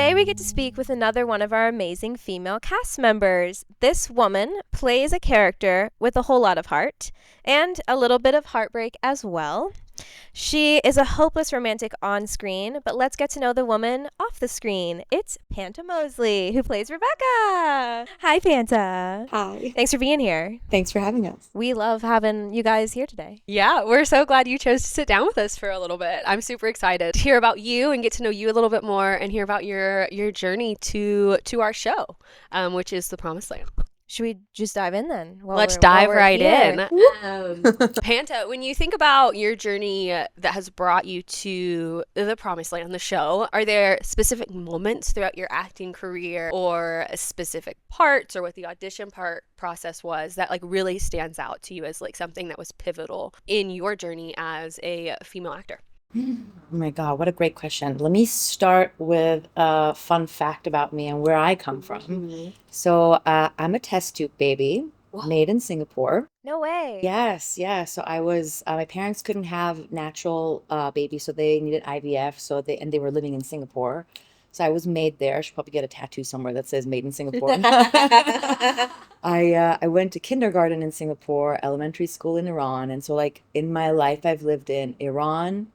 Today we get to speak with another one of our amazing female cast members. This woman plays a character with a whole lot of heart and a little bit of heartbreak as well. She is a hopeless romantic on screen, but let's get to know the woman off the screen. It's Panta Mosleh, who plays Rebekah. Hi, Panta. Hi. Thanks for being here. Thanks for having us. We love having you guys here today. Yeah, we're so glad you chose to sit down with us for a little bit. I'm super excited to hear about you and get to know you a little bit more and hear about your journey to our show, which is The Promised Land. Should we just dive in then? Let's dive right here? in. Panta, when you think about your journey that has brought you to The Promised Land, the show, are there specific moments throughout your acting career or specific parts or what the audition process was that like really stands out to you as like something that was pivotal in your journey as a female actor? Oh my God, what a great question. Let me start with a fun fact about me and where I come from. So I'm a test tube baby made in Singapore. No way. Yes, yeah. So I was, my parents couldn't have natural babies, so they needed IVF. And they were living in Singapore. So I was made there. I should probably get a tattoo somewhere that says made in Singapore. I went to kindergarten in Singapore, elementary school in Iran. And so like in my life, I've lived in Iran,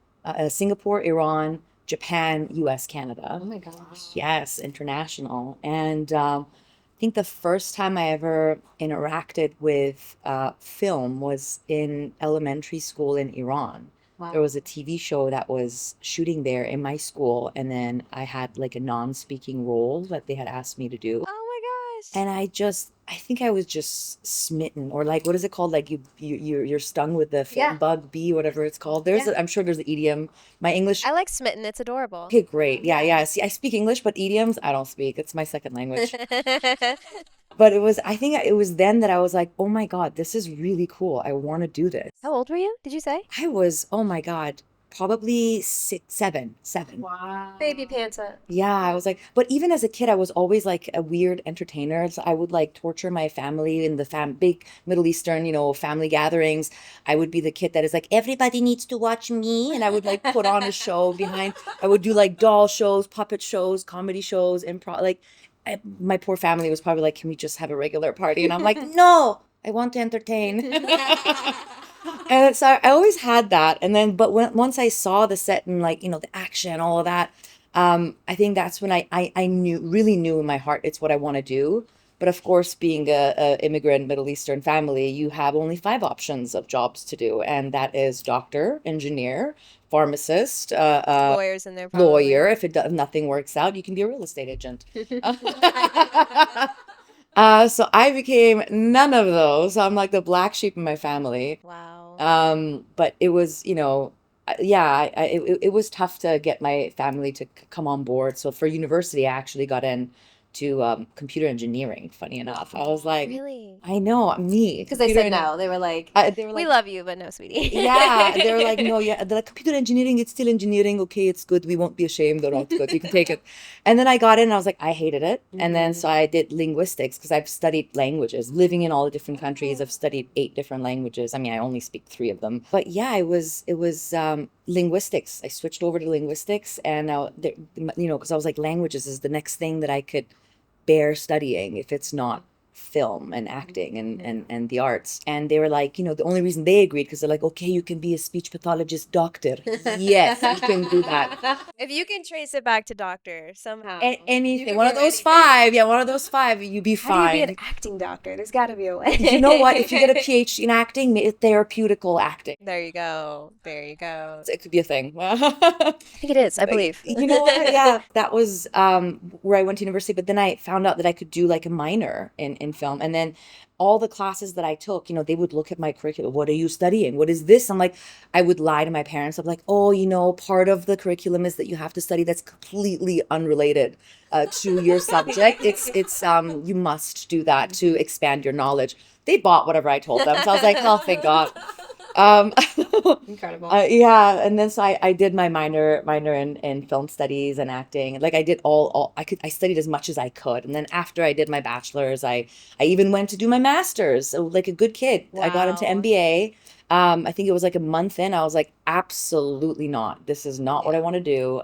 Singapore, Iran, Japan, US, Canada. Oh my gosh. Yes, international. And I think the first time I ever interacted with film was in elementary school in Iran. Wow. There was a TV show that was shooting there in my school, and then I had like a non-speaking role that they had asked me to do. Oh my gosh. And I think I was just smitten, or like, what is it called? Like you're stung with the film bug bee, whatever it's called. I'm sure there's an idiom. My English. I like smitten. It's adorable. Okay, great. Yeah. See, I speak English, but idioms I don't speak. It's my second language. But I think it was then that I was like, oh my God, this is really cool. I want to do this. How old were you? Did you say? I was, oh my God, probably 7. Wow. Baby Panta. Yeah, I was like, but even as a kid, I was always like a weird entertainer. So I would like torture my family in the big Middle Eastern, family gatherings. I would be the kid that is like, everybody needs to watch me. And I would like put on a show behind. I would do like doll shows, puppet shows, comedy shows, improv. Like my poor family was probably like, can we just have a regular party? And I'm like, no, I want to entertain. And so I always had that. And then, but once I saw the set and like, the action, all of that, I think that's when I really knew in my heart, it's what I want to do. But of course, being a immigrant Middle Eastern family, you have only 5 options of jobs to do. And that is doctor, engineer, pharmacist, Lawyers in there probably. lawyer. If nothing works out, you can be a real estate agent. So I became none of those. I'm like the black sheep in my family. Wow. But it was, it was tough to get my family to come on board. So for university, I actually got in to computer engineering. Funny enough, I was like, Really? I know me, Because they computer said en- no. They were like, they were we like, love you, but no, sweetie. yeah, they were like, no, yeah, the computer engineering, it's still engineering. Okay, it's good. We won't be ashamed. Or it's good. You can take it. And then I got in and I was like, I hated it. And then so I did linguistics because I've studied languages, living in all the different countries. I've studied 8 different languages. I mean, I only speak 3 of them. But yeah, it was linguistics. I switched over to linguistics, and because I was like, languages is the next thing that I could bear studying if it's not film and acting and the arts. And they were like, the only reason they agreed because they're like, okay, you can be a speech pathologist doctor. Yes, you can do that. If you can trace it back to doctor somehow. Anything, one of those 5, one of those 5, you'd be How do you fine. be an acting doctor? There's got to be a way. You know what? If you get a PhD in acting, it's therapeutical acting. There you go. There you go. It could be a thing. I think it is. I believe. You know what? Yeah, that was where I went to university. But then I found out that I could do like a minor in film. And then all the classes that I took, they would look at my curriculum. What are you studying? What is this? I'm like, I would lie to my parents. I'm like, oh, part of the curriculum is that you have to study that's completely unrelated to your subject. It's you must do that to expand your knowledge. They bought whatever I told them. So I was like, oh, thank God. Incredible. Yeah, and then so I did my minor in film studies and acting. Like I did I studied as much as I could, and then after I did my bachelor's, I even went to do my master's. So like a good kid, I got into Wow. MBA. I think it was like a month in. I was like, absolutely not. This is not what I want to do.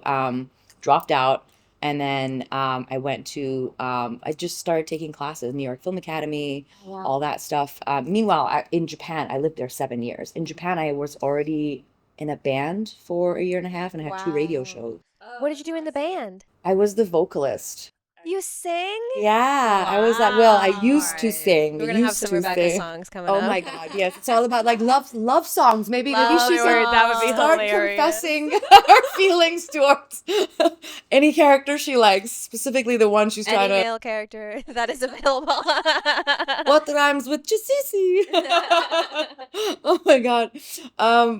Dropped out. And then I went to, I just started taking classes, New York Film Academy, all that stuff. Meanwhile, in Japan, I lived there 7 years. In Japan, I was already in a band for a year and a half, and I had 2 radio Wow. shows. What did you do in the band? I was the vocalist. You sang? Yeah, I was like, well, I used to sing. We're gonna have Used some to Rebekah sing. songs coming Oh up. my God, yes. It's all about like love songs. Maybe Love she should word, that would be start hilarious. confessing her feelings towards any character she likes, specifically the one she's Any trying to. male character that is available. What rhymes with Jasisi? Oh my God.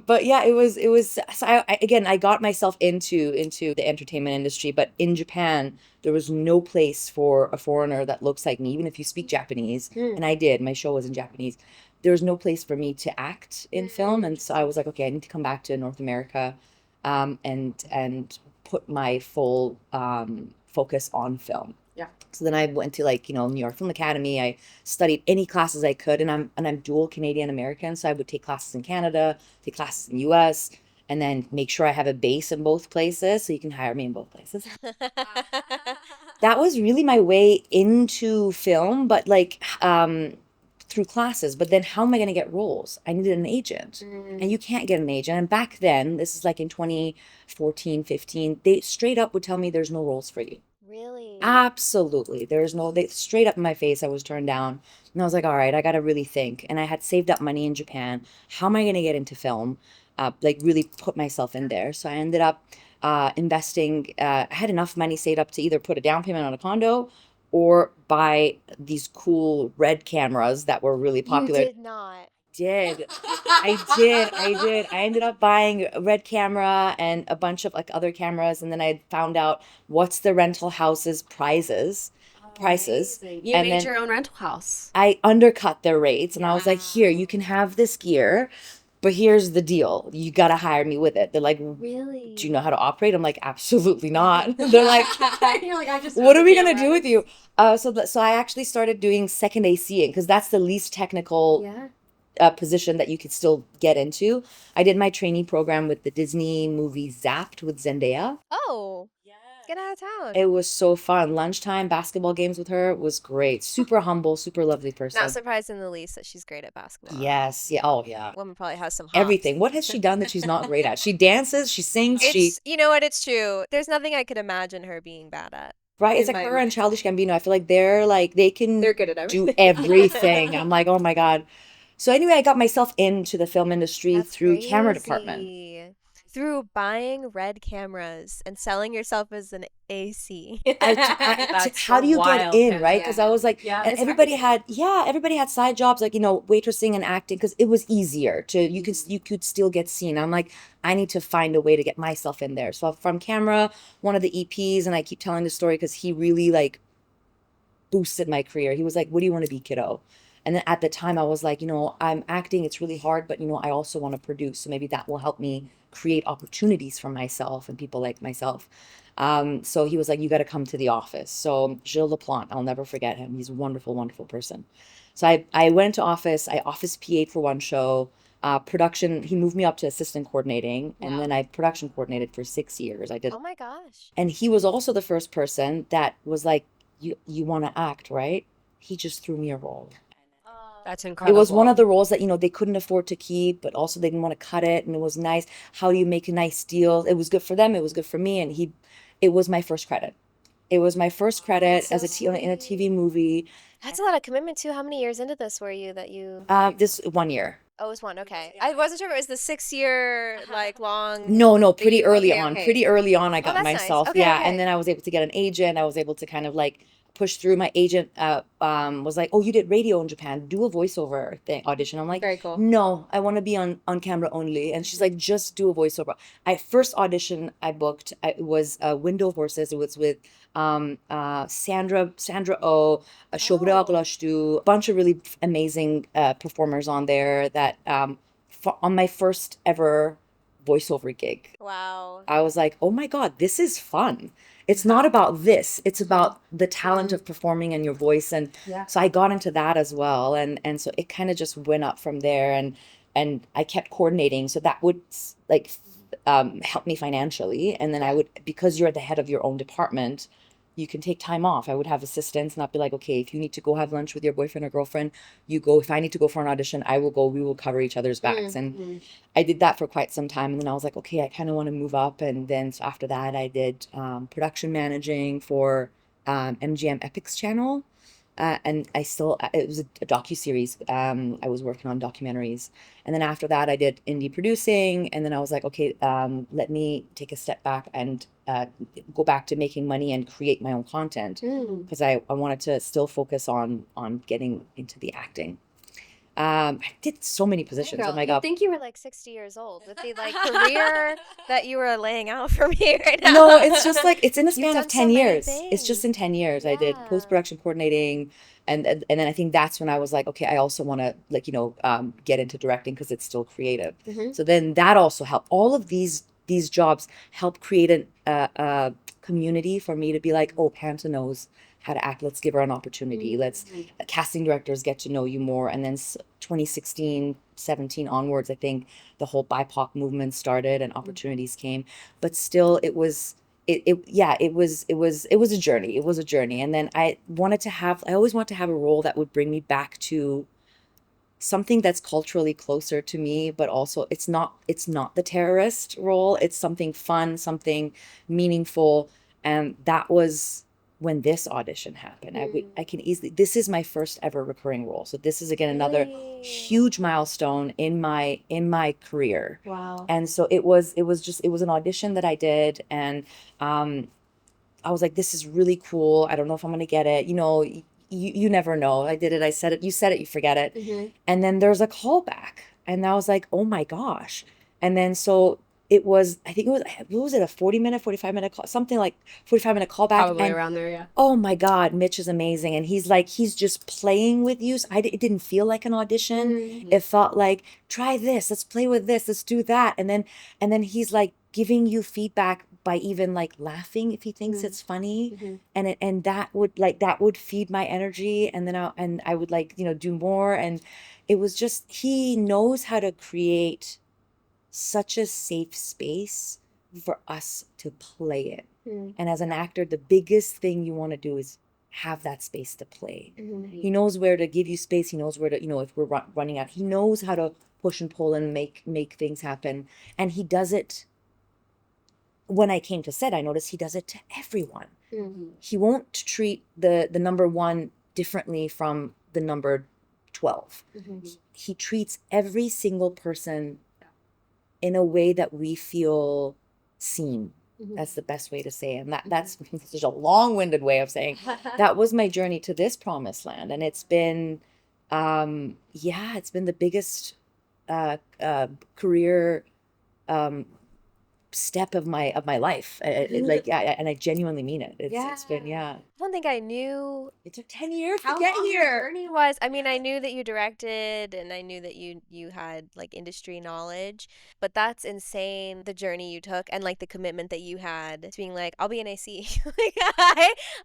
But yeah, it was so again, I got myself into the entertainment industry, but in Japan there was no place for a foreigner that looks like me, even if you speak Japanese. And I did. My show was in Japanese. There was no place for me to act in film, and so I was like, okay, I need to come back to North America, and put my full focus on film. So then I went to New York Film Academy. I studied any classes I could, and I'm dual Canadian American, so I would take classes in Canada, take classes in US, and then make sure I have a base in both places so you can hire me in both places. That was really my way into film, but through classes. But then how am I going to get roles? I needed an agent, and you can't get an agent. And back then, this is like in 2014, 15, they straight up would tell me there's no roles for you. Really? Absolutely. They straight up in my face, I was turned down. And I was like, all right, I got to really think. And I had saved up money in Japan. How am I going to get into film? Really put myself in there. So I ended up investing. I had enough money saved up to either put a down payment on a condo or buy these cool red cameras that were really popular. You did not. I did. I ended up buying a red camera and a bunch of other cameras, and then I found out what's the rental house's prices. You And made then your own rental house. I undercut their rates, and I was like, here, you can have this gear, but here's the deal. You got to hire me with it. They're like, Really? do you know how to operate? I'm like, absolutely not. They're like, You're like, I just what are we going to do with you? So I actually started doing second ACing because that's the least technical position that you could still get into. I did my training program with the Disney movie Zapped with Zendaya. Oh. Get out of town. It was so fun. Lunchtime basketball games with her was great. Super humble, super lovely person. Not surprised in the least that she's great at basketball. Yes. Yeah. Oh, yeah. Woman probably has some hops. Everything. What has she done that she's not great at? She dances, she sings, You know what? It's true. There's nothing I could imagine her being bad at. right? It's like her and Childish Gambino. I feel like they can They're good at do everything. I'm like, oh my God. So anyway, I got myself into the film industry That's through camera crazy. department. Through buying red cameras and selling yourself as an AC. That's How do you wild, get in, Panta. right? Because I was like, Yeah, and it's everybody had side jobs, like waitressing and acting, because it was easier to you could still get seen. I'm like, I need to find a way to get myself in there. So from camera, one of the EPs, and I keep telling the story because he really boosted my career. He was like, what do you want to be, kiddo? And then at the time I was like, I'm acting, it's really hard, but I also want to produce. So maybe that will help me create opportunities for myself and people like myself. So he was like, you got to come to the office. So Gilles Laplante, I'll never forget him. He's a wonderful, wonderful person. So I went to office, I office PA'd for one show. Production, he moved me up to assistant coordinating, and then I production coordinated for 6 years. I did. Oh my gosh. And he was also the first person that was like, you want to act, right? He just threw me a role. That's It incredible. was one of the roles that, they couldn't afford to keep, but also they didn't want to cut it. And it was nice. How do you make a nice deal? It was good for them. It was good for me. And it was my first credit. It was my first credit so in a TV movie. That's a lot of commitment too. How many years into this were you that you... This 1 year. Oh, it was one. Okay. I wasn't sure if it was the 6 year, long... No, pretty early on. okay. Pretty early on, I got that's nice. myself. Okay, yeah. okay. And then I was able to get an agent. I was able to kind of push through. My agent was like, oh, you did radio in Japan. Do a voiceover thing audition. I'm like, Very cool. no, I want to be on camera only. And she's like, just do a voiceover. First audition I booked, it was Window Horses. It was with Sandra Oh, Shobra Aglaştu, a bunch of really amazing performers on there that on my first ever voiceover gig. Wow. I was like, oh my God, this is fun. It's not about this. It's about the talent of performing and your voice. And so I got into that as well. And so it kind of just went up from there. And I kept coordinating. So that would help me financially. And then I would, because you're the head of your own department, you can take time off. I would have assistants, not be like, okay, if you need to go have lunch with your boyfriend or girlfriend, you go. If I need to go for an audition, I will go. We will cover each other's backs. And I did that for quite some time. And then I was like, okay, I kind of want to move up. And then so after that, I did production managing for MGM Epix channel. And I still, it was a docu-series. I was working on documentaries. And then after that, I did indie producing. And then I was like, okay, let me take a step back and go back to making money and create my own content. Because I wanted to still focus on getting into the acting. I did so many positions. Oh my You'd God. think you were like 60 years old with the like career that you were laying out for me right now. No, it's just like, it's in a span done of so 10 many years. It's just in 10 years. I did Yeah. post-production coordinating. And then I think that's when I was like, okay, I also want to like, get into directing because it's still creative. So then that also helped. All of these jobs help create a community for me to be like, oh, Panta knows how to act. Let's give her an opportunity. Let's casting directors get to know you more. And then 2016, 17 onwards, I think the whole BIPOC movement started and opportunities came. But still, it was it was a journey. It was a journey. And then I always wanted to have a role that would bring me back to something that's culturally closer to me, but also it's not the terrorist role. It's something fun, something meaningful. And that was when this audition happened. I can easily, this is my first ever recurring role. So this is again another huge milestone in my career. Wow. And so it was an audition that I did, and I was like, this is really cool. I don't know if I'm gonna get it. You never know. I did it. I said it. You said it. You forget it. And then there's a callback, and I was like, oh my gosh. And then so it was. I think it was. What was it? A 40-minute, 45-minute call, something like 45-minute callback. Probably And around there, yeah. oh my God, Mitch is amazing. And he's just playing with you. So it didn't feel like an audition. It felt like, try this, let's play with this, let's do that. And then he's like giving you feedback by even like laughing if he thinks it's funny. And that would feed my energy. And then I would like, do more. And it was just, he knows how to create such a safe space for us to play it. And as an actor, the biggest thing you want to do is have that space to play. He knows where to give you space. He knows where to, if we're running out, he knows how to push and pull and make things happen. And he does it. When I came to set, I noticed he does it to everyone. He won't treat the number one differently from the number 12. He treats every single person in a way that we feel seen. That's the best way to say it. And that's such a long-winded way of saying that was my journey to this promised land. And it's been, it's been the biggest career step of my life. And I genuinely mean it. It's been, I don't think I knew it took 10 years to how get long here. your journey was. I mean, I knew that you directed, and I knew that you had like industry knowledge, but that's insane, the journey you took and like the commitment that you had to being like, I'll be an AC. Like,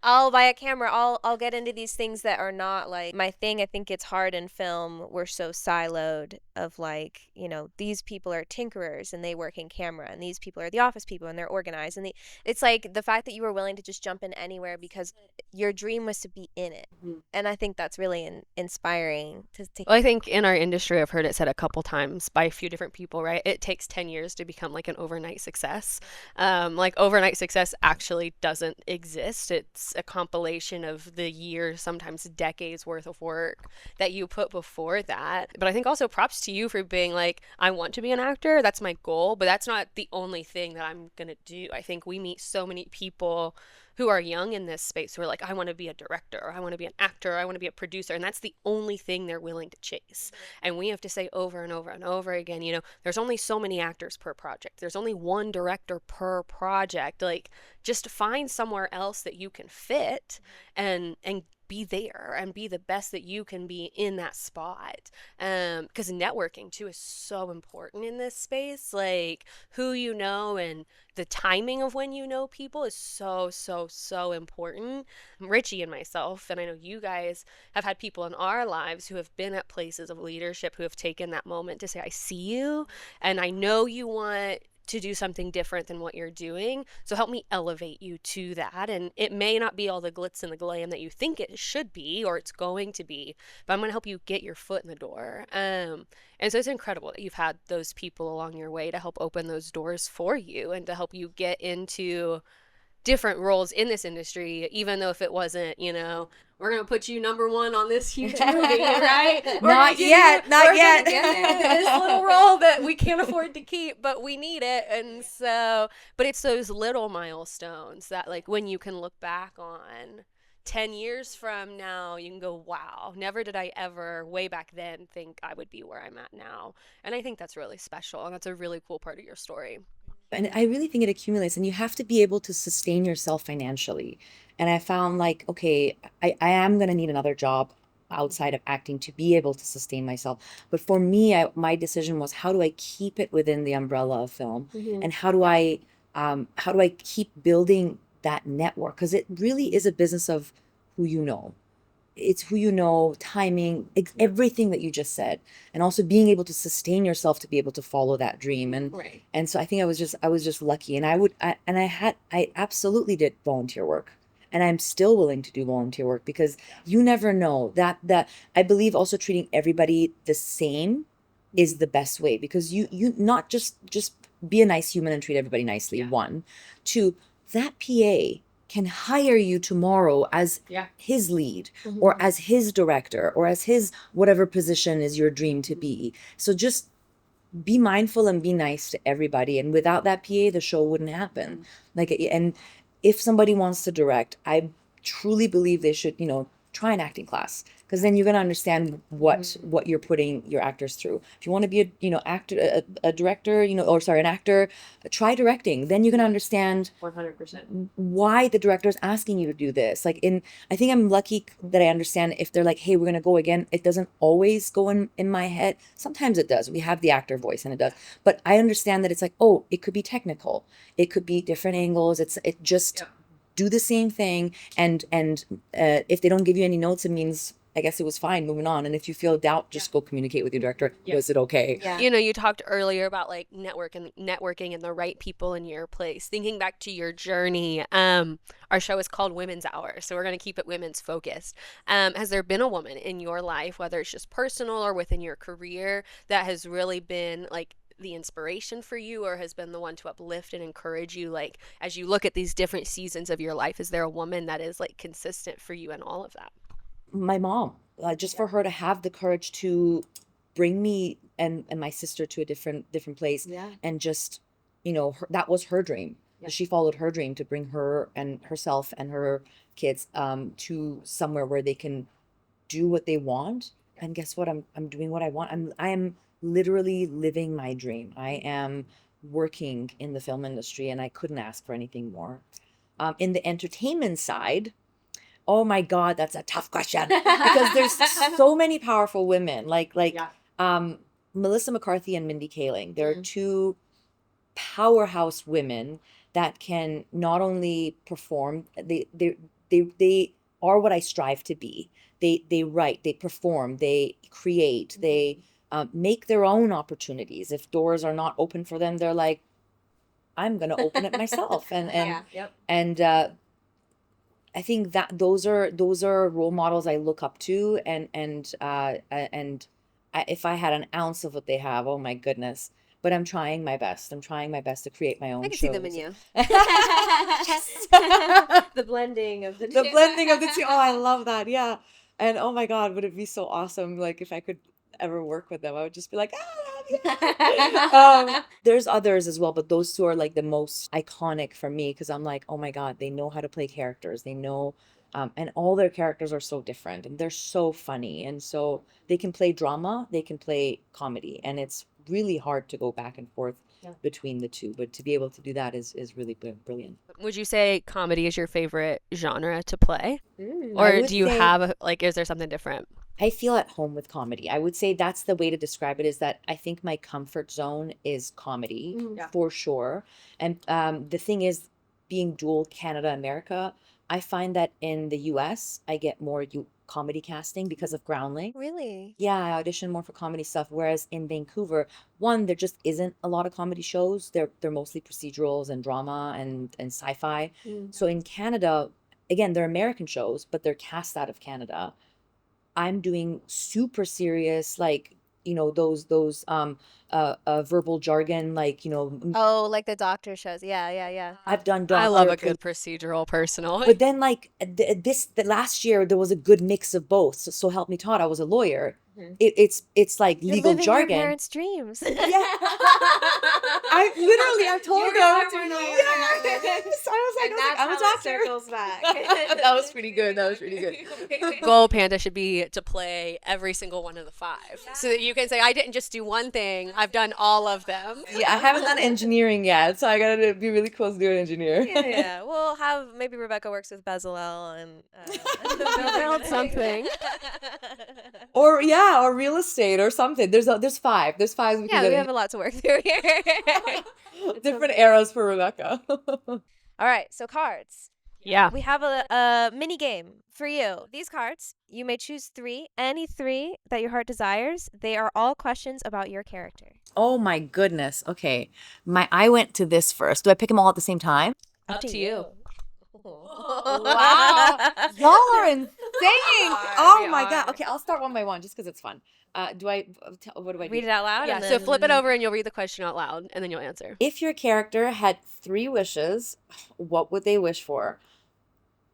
I'll buy a camera. I'll get into these things that are not like my thing. I think it's hard in film. We're so siloed of like, these people are tinkerers and they work in camera, and these people are the office people and they're organized, and it's like the fact that you were willing to just jump in anywhere because your dream was to be in it. And I think that's really inspiring to take. Well, I think in our industry, I've heard it said a couple times by a few different people, right? It takes 10 years to become like an overnight success. Like overnight success actually doesn't exist. It's a compilation of the years, sometimes decades worth of work that you put before that. But I think also props to you for being like, I want to be an actor. That's my goal, but that's not the only thing that I'm going to do. I think we meet so many people who are young in this space who are like, I want to be a director, or I want to be an actor, or I want to be a producer. And that's the only thing they're willing to chase. And we have to say over and over and over again, there's only so many actors per project. There's only one director per project. Like, just find somewhere else that you can fit and be there and be the best that you can be in that spot. Because networking too is so important in this space. Like, who you know and the timing of when you know people is so, so, so important. Richie and myself, and I know you guys have had people in our lives who have been at places of leadership who have taken that moment to say, I see you and I know you want to do something different than what you're doing. So help me elevate you to that. And it may not be all the glitz and the glam that you think it should be or it's going to be, but I'm going to help you get your foot in the door. And so it's incredible that you've had those people along your way to help open those doors for you and to help you get into different roles in this industry, even though if it wasn't, we're going to put you number one on this huge movie, right? Not yet. This little role that we can't afford to keep, but we need it. And so, but it's those little milestones that, like, when you can look back on 10 years from now, you can go, wow, never did I ever way back then think I would be where I'm at now. And I think that's really special. And that's a really cool part of your story. And I really think it accumulates, and you have to be able to sustain yourself financially. And I found like, okay, I am going to need another job outside of acting to be able to sustain myself. But for me, my decision was, how do I keep it within the umbrella of film? And how do I keep building that network? Because it really is a business of who you know. It's who you know, timing, everything that you just said, and also being able to sustain yourself to be able to follow that dream. And so I think I was just lucky, and I absolutely did volunteer work, and I'm still willing to do volunteer work, because you never know that I believe also treating everybody the same is the best way, because you not just be a nice human and treat everybody nicely. One, two, that PA can hire you tomorrow as his lead or as his director or as his whatever position is your dream to be. So just be mindful and be nice to everybody. And without that PA, the show wouldn't happen. And if somebody wants to direct, I truly believe they should, try an acting class, because then you're going to understand what you're putting your actors through. If you want to be a director, an actor, try directing. Then you're going to understand 100% why the director is asking you to do this. I think I'm lucky that I understand if they're like, hey, we're going to go again. It doesn't always go in my head. Sometimes it does. We have the actor voice and it does. But I understand that it's like, oh, it could be technical. It could be different angles. Do the same thing, and if they don't give you any notes, it means I guess it was fine, moving on. And if you feel doubt, just go communicate with your director. Was it okay? Yeah. You talked earlier about like networking and the right people in your place. Thinking back to your journey, our show is called Women's Hour, so we're going to keep it women's focused. Has there been a woman in your life, whether it's just personal or within your career, that has really been like the inspiration for you, or has been the one to uplift and encourage you, like as you look at these different seasons of your life? Is there a woman that is like consistent for you in all of that? My mom, just for her to have the courage to bring me and my sister to a different place, and just that was her dream. She followed her dream to bring her and herself and her kids to somewhere where they can do what they want. And guess what? I'm doing what I want. I am literally living my dream. I am working in the film industry, and I couldn't ask for anything more. In the entertainment side, oh my God, that's a tough question, because there's so many powerful women like Melissa McCarthy and Mindy Kaling. They're two powerhouse women that can not only perform, they are what I strive to be. They write, they perform, they create, they make their own opportunities. If doors are not open for them, they're like, I'm going to open it myself. And I think that those are role models I look up to, and if I had an ounce of what they have, oh my goodness. But I'm trying my best. I'm trying my best to create my own shows. I can see them in you. The blending of the two. The blending of the two. Oh, I love that. Yeah. And oh my God, would it be so awesome, like if I could ever work with them? I would just be like, there's others as well, but those two are like the most iconic for me, because I'm like, oh my God, they know how to play characters. They know, and all their characters are so different, and they're so funny, and so they can play drama, they can play comedy, and it's really hard to go back and forth between the two. But to be able to do that is really brilliant. Would you say comedy is your favorite genre to play? Or do you have is there something different? I feel at home with comedy. I would say that's the way to describe it, is that I think my comfort zone is comedy for sure. And the thing is, being dual Canada, America, I find that in the US, I get more comedy casting because of Groundling. Really? Yeah, I auditioned more for comedy stuff. Whereas in Vancouver, one, there just isn't a lot of comedy shows. They're mostly procedurals and drama and sci-fi. So in Canada, again, they're American shows, but they're cast out of Canada. I'm doing super serious, like, those verbal jargon, like, Oh, like the doctor shows. Yeah, yeah, yeah. I've done I love a doctor. good procedural personally. But then, like, the last year, there was a good mix of both. So help me, Todd. I was a lawyer. It's like You're legal living your jargon. parents' dreams. Yeah, I told them. Yes, I was like, I'm a doctor. circles back. That was pretty good. That was pretty good. Goal, Panta, should be to play every single one of the 5. So that you can say, I didn't just do one thing, I've done all of them. Yeah, I haven't done engineering yet, so I gotta be really close to doing engineer. Yeah, we'll have maybe Rebekah works with Bezalel and build something. Or real estate or something. There's 5. There's 5 we can Yeah, get we in. have a lot to work through here. Different eras for Rebekah. All right, so cards. Yeah. We have a mini game for you. These cards, you may choose 3, any 3 that your heart desires. They are all questions about your character. Oh my goodness. Okay. I went to this first. Do I pick them all at the same time? Up to you. Wow. Y'all are insane. Oh my God. Okay, I'll start one by one just because it's fun. What do I do? Read it out loud. Yeah, and so then flip it over and you'll read the question out loud and then you'll answer. If your character had 3 wishes, what would they wish for?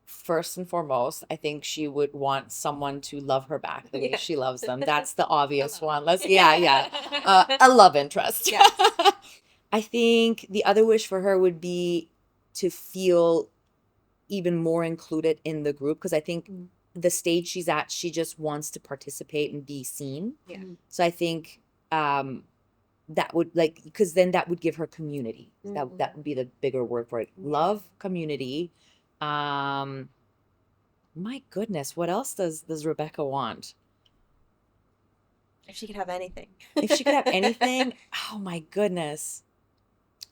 First and foremost, I think she would want someone to love her back the way she loves them. That's the obvious one. A love interest. Yeah. I think the other wish for her would be to feel even more included in the group, because I think the stage she's at, she just wants to participate and be seen. Yeah. So I think that would, like, because then that would give her community. That would be the bigger word for it. Love, community. My goodness, what else does Rebekah want? If she could have anything. If she could have anything, oh my goodness.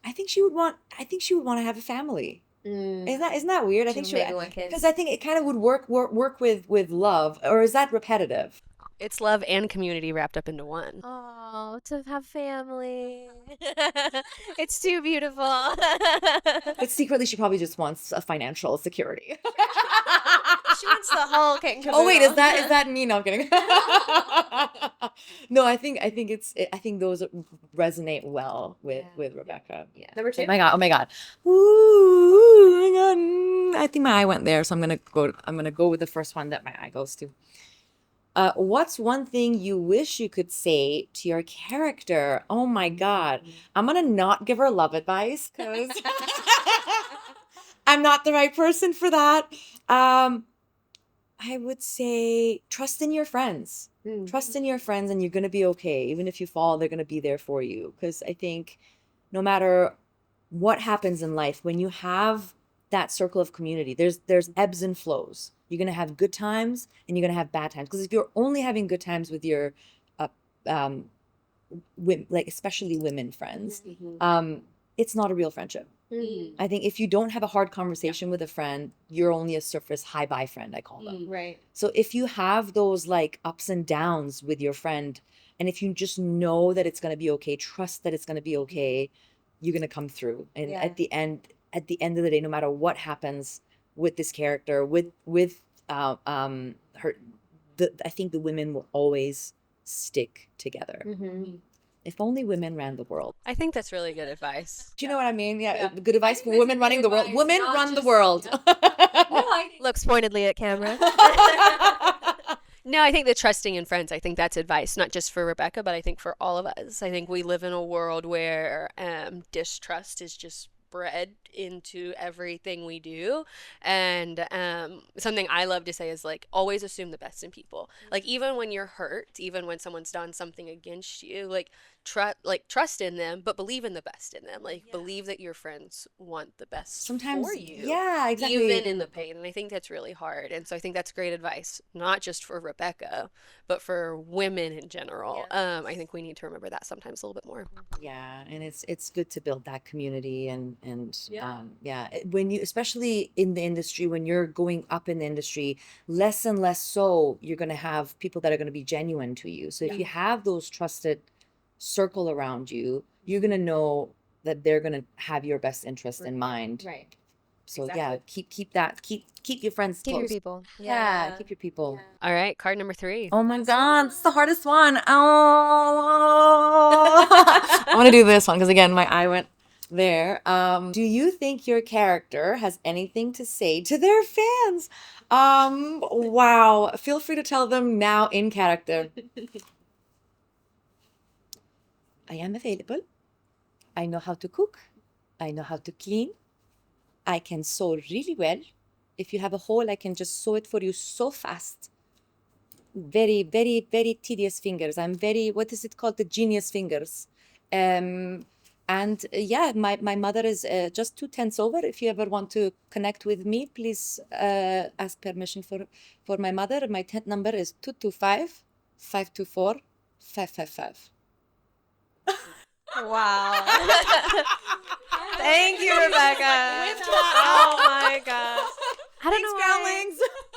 I think she would want to have a family. Isn't that weird? I think she maybe would, one kid. because I think it kind of would work with love, or is that repetitive? It's love and community wrapped up into one. Oh, to have family. It's too beautiful. But secretly, she probably just wants a financial security. She wants the whole kit and Oh wait, caboodle. is that me? No, I'm kidding. No, I think those resonate well with Rebekah. Yeah. Number 2. Oh my God. Ooh, oh my God. I think my eye went there, so I'm gonna go with the first one that my eye goes to. What's one thing you wish you could say to your character? Oh my God. I'm gonna not give her love advice because I'm not the right person for that. I would say trust in your friends. Trust in your friends, and you're gonna be okay. Even if you fall, they're gonna be there for you. Because I think no matter what happens in life, when you have that circle of community, there's ebbs and flows. You're gonna have good times and you're gonna have bad times. Because if you're only having good times with your like especially women friends, it's not a real friendship. I think if you don't have a hard conversation with a friend, you're only a surface hi-bye friend, I call them. Right. So if you have those like ups and downs with your friend, and if you just know that it's going to be okay, trust that it's going to be okay, you're going to come through. And at the end of the day, no matter what happens with this character, with her, I think the women will always stick together. If only women ran the world. I think that's really good advice. Do you know what I mean? Yeah. Good advice for women running the world. Women run the world. Looks pointedly at camera. No, I think that trusting in friends, I think that's advice, not just for Rebekah, but I think for all of us. I think we live in a world where distrust is just bred into everything we do. And something I love to say is like, always assume the best in people. Like, even when you're hurt, even when someone's done something against you, like trust in them, but believe in the best in them. Like, believe that your friends want the best Sometimes, for you. yeah, exactly. Even in the pain. And I think that's really hard. And so I think that's great advice, not just for Rebekah, but for women in general. I think we need to remember that sometimes a little bit more. Yeah, and it's good to build that community, and and Yeah. when you, especially in the industry, when you're going up in the industry, less and less so you're going to have people that are going to be genuine to you. So if you have those trusted circle around you, you're going to know that they're going to have your best interest in mind. Right. So Exactly. keep your friends Keep your close. people. Yeah, keep your people. All right, card number 3. Oh my God, it's the hardest one. Oh, I want to do this one because again, my eye went there. Do you think your character has anything to say to their fans? Wow. Feel free to tell them now in character. I am available. I know how to cook. I know how to clean. I can sew really well. If you have a hole, I can just sew it for you so fast. Very, very, very tedious fingers. I'm very, what is it called? The genius fingers. My mother is just 2 tenths over. If you ever want to connect with me, please ask permission for my mother. My tent number is 225-524-555. Wow. Thank you, Rebekah. Oh my gosh. I don't know why.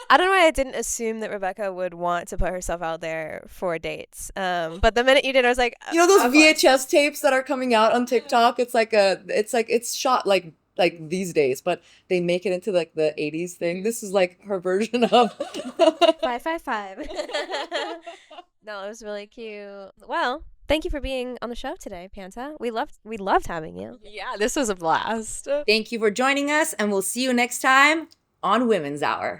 I don't know why I didn't assume that Rebekah would want to put herself out there for dates. But the minute you did, I was like, You know those of course. VHS tapes that are coming out on TikTok? It's shot like these days, but they make it into like the 80s thing. This is like her version of 555. No, it was really cute. Well, thank you for being on the show today, Panta. We loved having you. Yeah, this was a blast. Thank you for joining us, and we'll see you next time on Women's Hour.